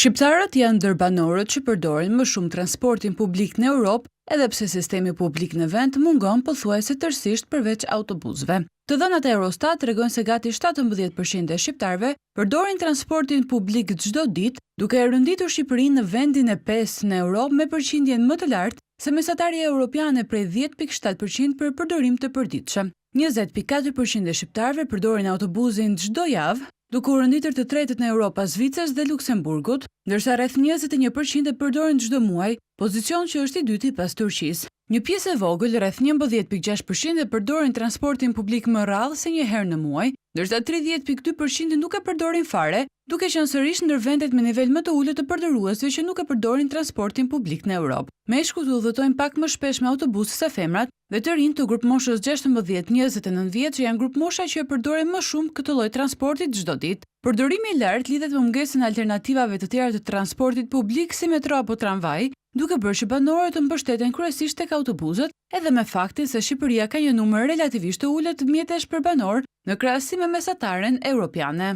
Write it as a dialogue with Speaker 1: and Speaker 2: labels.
Speaker 1: Shqiptarët janë ndër banorët që përdorin më shumë transportin publik në Europë, edhe pse sistemi publik në vend mungon pothuajse tërësisht përveç autobusëve. Të dhënat e Eurostat tregojnë se gati 17% e shqiptarëve përdorin transportin publik çdo ditë, duke e rënditur Shqipërinë në vendin e 5 në Europë me përqindjen më të lartë se mesatarja europiane prej 10.7% për përdorim të përditshëm. 20.4% e shqiptarëve përdorin autobusin çdo javë, duke u rënditur të tretët në Europë pas Zvicrës dhe Luksemburgut, ndërsa rreth 21% e përdorin çdo muaj, pozicion që është i dyti pas Turqisë. Një pjesë e vogël, rreth 11.6% e përdorin transportin publik më rrallë se një herë në muaj, ndërsa 30.2% nuk e përdorin fare, duke qenë sërish ndër vendet me nivel më të ulët të përdoruesve që nuk e përdorin transportin publik në Europë. Meshkujt udhëtojnë pak më shpesh me autobus se femrat, dhe të rinjtë të grup moshës 16-29 vjeç janë grup mosha që e përdoren më shumë këtë lloj transporti çdo ditë. Përdorimi i lartë lidhet me mungesën e alternativave të tjera të transportit publik si metro apo tramvaj, duke bërë që banorët të mbështeten kryesisht tek autobusët, edhe me faktin se Shqipëria ka një numër relativisht të ulët mjetesh për banor në krahasim me mesataren europiane.